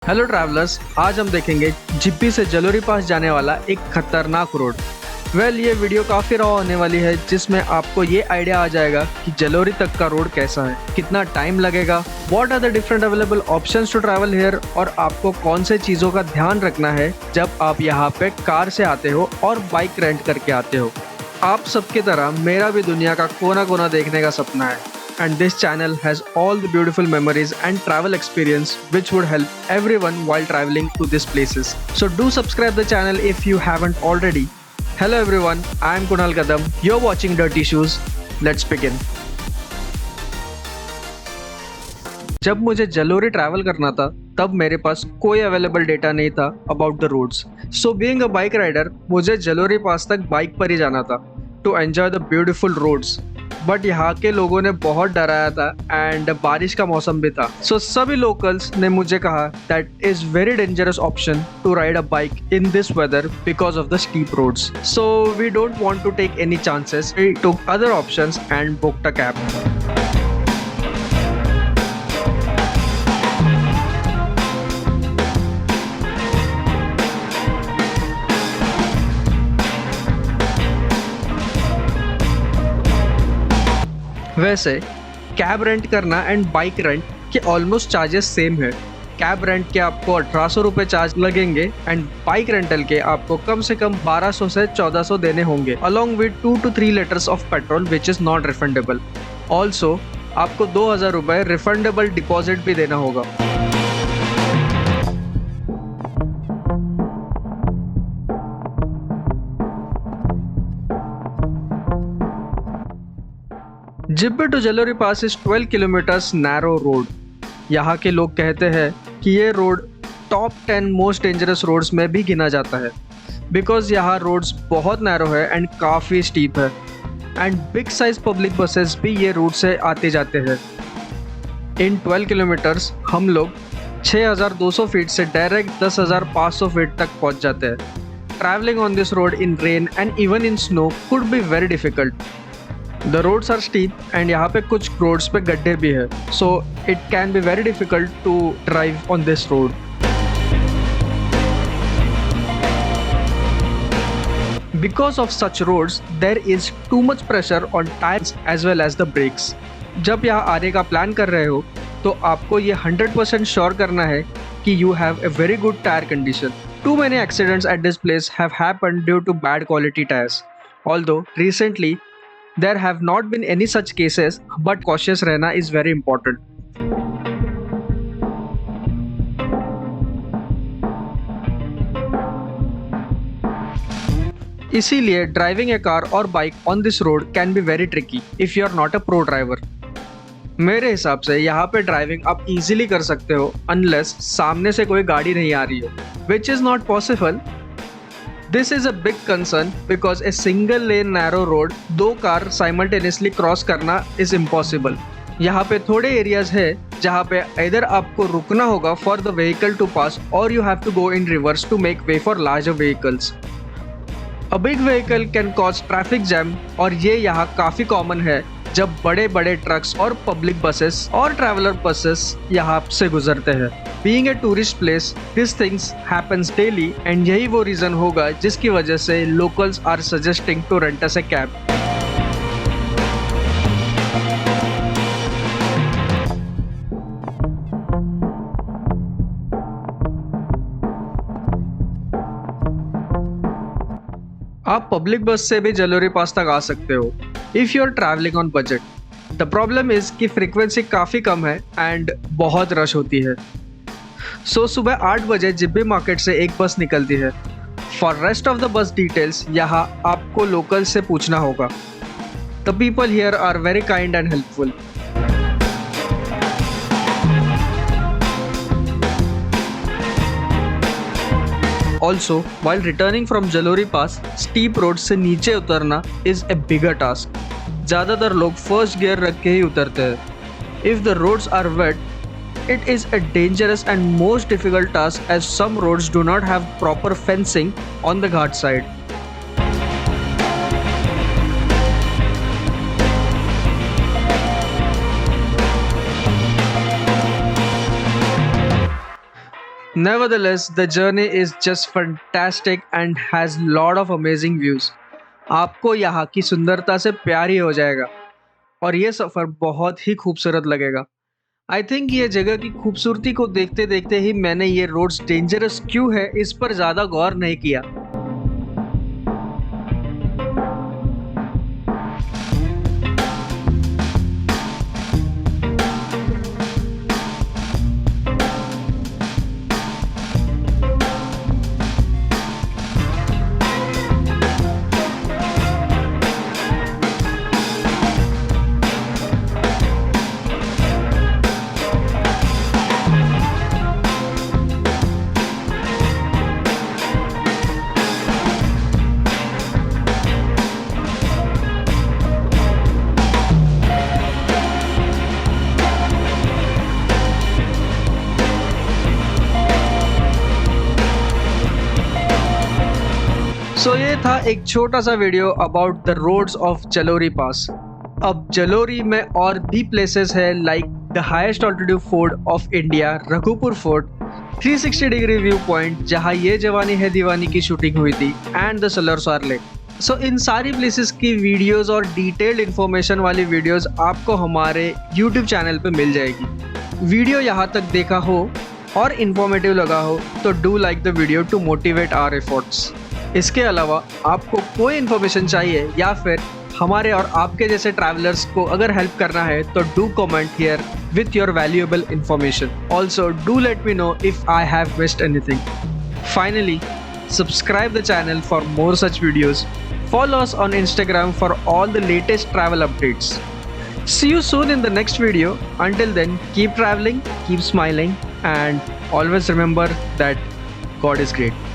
Hello travellers, आज हम देखेंगे जिप्पी से जलोरी पास जाने वाला एक खतरनाक रोड। ये वीडियो काफ़ी रॉ होने वाली है, जिसमें आपको ये आइडिया आ जाएगा कि जलोरी तक का रोड कैसा है, कितना टाइम लगेगा, what are the different available options to travel here और आपको कौन से चीज़ों का ध्यान रखना है जब आप यहाँ पे कार से आते हो और बाइक रेंट करके आते हो। आप सबकी तरह मेरा भी दुनिया का कोना कोना देखने का सपना है, and this channel has all the beautiful memories and travel experience which would help everyone while traveling to these places. So do subscribe the channel if you haven't already. Hello everyone, I am Kunal Kadam. You're watching Dirty Shoes. Let's begin. जब मुझे जलोरी travel करना था तब मेरे पास कोई available data नहीं था about the roads. So being a bike rider, मुझे जलोरी पास तक बाइक पर ही जाना था to enjoy the beautiful roads. But यहाँ के लोगों ने बहुत डराया था एंड बारिश का मौसम भी था। सो सभी लोकल्स ने मुझे कहा that is very dangerous option to ride a bike in this weather because of the steep roads. So we don't want to take any chances, we took other options and booked a cab. वैसे cab rent करना and bike rent के almost charges same है। Cab rent के आपको 1800 रुपये charge लगेंगे and bike rental के आपको कम से कम 1200 से 1400 देने होंगे, along with 2 to 3 litres of petrol which is not refundable. Also आपको 2000 रुपये रिफंडेबल डिपॉजिट भी देना होगा। Jibhi to Jalori pass is 12 kilometres narrow road. यहाँ के लोग कहते हैं कि ये road top 10 most dangerous roads में भी गिना जाता है, बिकॉज यहाँ रोड्स बहुत नैरो है एंड काफ़ी स्टीप है and big size public buses भी ये रूट से आते जाते हैं। इन 12 किलोमीटर्स हम लोग 6200 फीट से डायरेक्ट 10500 फीट तक पहुँच जाते हैं। Travelling on this road in rain and even in snow could be very difficult. The roads are steep and यहाँ पे कुछ roads पे गड्ढे भी है, so it can be very difficult to drive on this road. Because of such roads, there is too much pressure on tires as well as the brakes. जब यहाँ आने का प्लान कर रहे हो तो आपको ये 100% श्योर करना है कि you have a very good tire condition. Too many accidents at this place have happened due to bad quality tires. Although recently there have not been any such cases, but cautious रहना is very important. इसीलिए driving a car और bike on this road can be very tricky if you are not a pro driver. मेरे हिसाब से यहाँ पे driving आप easily कर सकते हो अनलेस सामने से कोई गाड़ी नहीं आ रही हो, विच is not possible. This is a big concern because a single lane narrow road, 2 car simultaneously cross करना is impossible. यहाँ पे थोड़े एरियाज है जहाँ पे either आपको रुकना होगा for the vehicle to pass or you have to go in reverse to make way for larger vehicles. A big vehicle can cause traffic jam और ये यहाँ काफ़ी कॉमन है जब बड़े बड़े ट्रक्स और पब्लिक बसेस और ट्रैवलर बसेस यहाँ से गुजरते हैं। Being a tourist place, these things happens daily and यही वो रीज़न होगा जिसकी वजह से locals are suggesting to rent us a cab. आप पब्लिक बस से भी जलोरी पास तक आ सकते हो if you are travelling on budget. The problem is कि फ्रीक्वेंसी काफ़ी कम है एंड बहुत रश होती है। सो सुबह 8 बजे जिब्बी मार्केट से एक बस निकलती है। For rest of the bus details यहाँ आपको लोकल से पूछना होगा। The people here are very kind and helpful. Also while returning from Jalori pass, steep road से नीचे उतरना इज ए बिगर टास्क। ज़्यादातर लोग फर्स्ट गियर रख के ही उतरते हैं। If the roads are wet, it is a dangerous and most difficult task as some roads do not have proper fencing on the ghat side. Nevertheless, the journey is just fantastic and has lot of amazing views. आपको यहाँ की सुंदरता से प्यार ही हो जाएगा और ये सफ़र बहुत ही खूबसूरत लगेगा। आई थिंक ये जगह की खूबसूरती को देखते देखते ही मैंने ये रोड्स डेंजरस क्यों है इस पर ज़्यादा गौर नहीं किया। सो ये था एक छोटा सा video about the roads of Jalori pass. अब जलोरी में और भी प्लेसेस है like the highest altitude fort of India Raghupur fort, 360 degree view point जहाँ ये जवानी है दीवानी की शूटिंग हुई थी, and the Serolsar lake. So इन सारी प्लेसेस की वीडियोस और डिटेल्ड इन्फॉर्मेशन वाली वीडियोस आपको हमारे यूट्यूब चैनल पे मिल जाएगी। वीडियो यहाँ तक देखा हो और इन्फॉर्मेटिव लगा हो तो do like the video to motivate our efforts. इसके अलावा आपको कोई इन्फॉर्मेशन चाहिए या फिर हमारे और आपके जैसे ट्रैवलर्स को अगर हेल्प करना है तो do comment here with your valuable information. Also do let me know if I have missed anything. Finally, subscribe the channel for more such videos. Follow us on Instagram for all the latest travel updates. See you soon in the next video. Until then, keep traveling, keep smiling, and always remember that God is great.